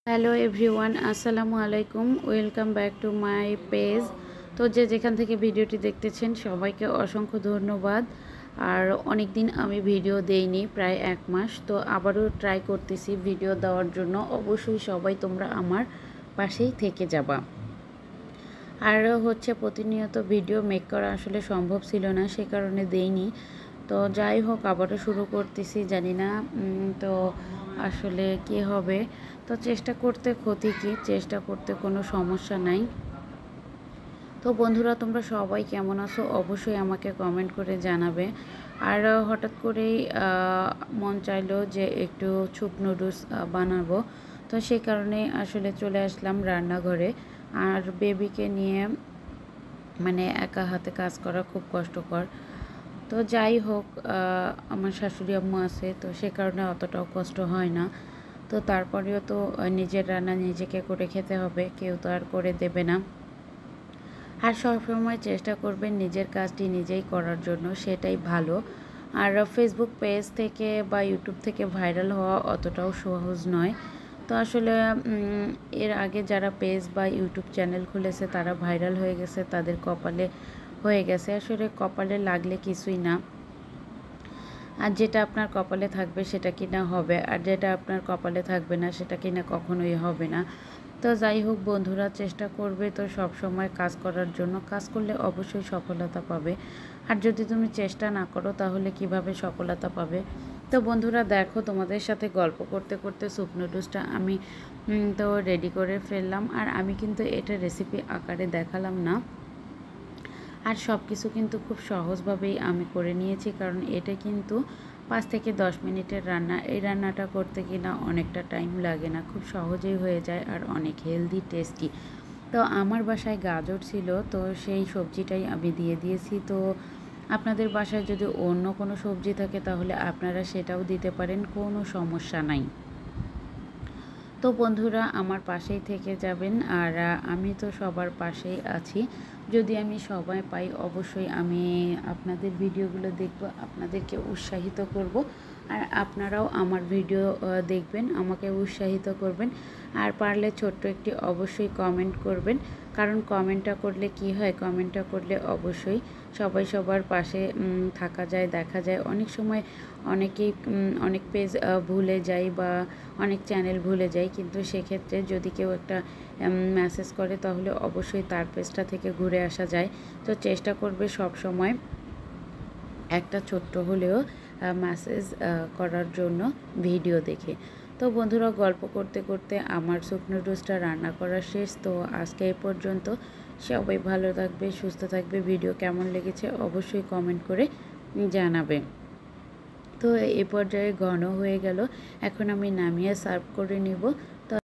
Hello everyone, আসসালামু আলাইকুম। Welcome back to my page. তো যে যেখান থেকে ভিডিওটি দেখতেছেন সবাইকে অসংখ্য ধন্যবাদ। আর অনেক দিন আমি ভিডিও দেইনি, প্রায় 1 মাস। তো আবারও ট্রাই করতেছি ভিডিও দেওয়ার জন্য। অবশ্যই সবাই তোমরা আমার পাশেই থেকে যাবা। আর হচ্ছে প্রতিনিয়ত ভিডিও মেক করা আসলে সম্ভব ছিল না, সে কারণে দেইনি। তো যাই হোক, আবারও শুরু করতেছি, জানি না তো আসলে কি হবে। তো চেষ্টা করতে ক্ষতি কি, চেষ্টা করতে কোনো সমস্যা নাই। তো বন্ধুরা, তোমরা সবাই কেমন আছো অবশ্যই আমাকে কমেন্ট করে জানাবে। আর হঠাৎ করেই মন চাইলো যে একটু চুপ নুডলস বানাবো। তো সেই কারণে আসলে চলে আসলাম রান্নাঘরে। আর বেবিকে নিয়ে মানে একা হাতে কাজ করা খুব কষ্টকর। তো যাই হোক, আমার শাশুড়ি আম্মু আছে, তো সে কারণে অতটাও কষ্ট হয় না। তো তারপরেও তো নিজের রান্না নিজেকে করে খেতে হবে, কেউ তো আর করে দেবে না। আর সবসময় চেষ্টা করবেন নিজের কাজটি নিজেই করার জন্য, সেটাই ভালো। আর ফেসবুক পেজ থেকে বা ইউটিউব থেকে ভাইরাল হওয়া অতটাও সহজ নয়। তো আসলে এর আগে যারা পেজ বা ইউটিউব চ্যানেল খুলেছে তারা ভাইরাল হয়ে গেছে, তাদের কপালে হয়ে গেছে। আসলে কপালে লাগলে কিছুই না। আর যেটা আপনার কপালে থাকবে সেটা কিনা হবে, আর যেটা আপনার কপালে থাকবে না সেটা কিনা কখনোই হবে না। তো যাই হোক বন্ধুরা, চেষ্টা করবে তো সব সময় কাজ করার জন্য। কাজ করলে অবশ্যই সফলতা পাবে। আর যদি তুমি চেষ্টা না করো তাহলে কিভাবে সফলতা পাবে। তো বন্ধুরা দেখো, তোমাদের সাথে গল্প করতে করতে স্যুপ নুডলসটা আমি তো রেডি করে ফেললাম। আর আমি কিন্তু এটা রেসিপি আকারে দেখালাম না। আর সব কিছু কিন্তু খুব সহজভাবেই আমি করে নিয়েছি, কারণ এটা কিন্তু 5 থেকে 10 মিনিটের রান্না। এই রান্নাটা করতে কিনা অনেকটা টাইম লাগে না, খুব সহজেই হয়ে যায় আর অনেক হেলদি টেস্টি। তো আমার বাসায় গাজর ছিল, তো সেই সবজিটাই আমি দিয়ে দিয়েছি। তো আপনাদের বাসায় যদি অন্য কোনো সবজি থাকে তাহলে আপনারা সেটাও দিতে পারেন, কোনো সমস্যা নাই। তো বন্ধুরা আমার পাশেই থেকে যাবেন। আর আমি তো সবার পাশেই আছি। যদি আমি সময় পাই অবশ্যই আমি আপনাদের ভিডিওগুলো দেখব, আপনাদেরকে উৎসাহিত করব। আর আপনারাও আমার ভিডিও দেখবেন, আমাকে উৎসাহিত করবেন। আর পারলে ছোট্ট একটি অবশ্যই কমেন্ট করবেন, কারণ কমেন্টটা করলে কি হয়, কমেন্টটা করলে অবশ্যই সবাই সবার পাশে থাকা যায়, দেখা যায়। অনেক সময় অনেকেই অনেক পেজ ভুলে যায় বা অনেক চ্যানেল ভুলে যাই, কিন্তু সেক্ষেত্রে যদি কেউ একটা মেসেজ করে তাহলে অবশ্যই তার পেজটা থেকে ঘুরে আসা যায়। তো চেষ্টা করবে সব সময় একটা ছোট্ট হলেও মেসেজ করার জন্য ভিডিও দেখে। তো বন্ধুরা, গল্প করতে করতে আমার স্যুপ নুডলসটা রান্না করা শেষ। তো আজকে এই পর্যন্ত। সবাই ভালো থাকবে, সুস্থ থাকবে। ভিডিও কেমন লেগেছে অবশ্যই কমেন্ট করে জানাবে। তো এই পর্যায়ে ঘন হয়ে গেল, এখন আমি নামিয়ে সার্ভ করে নিব। তো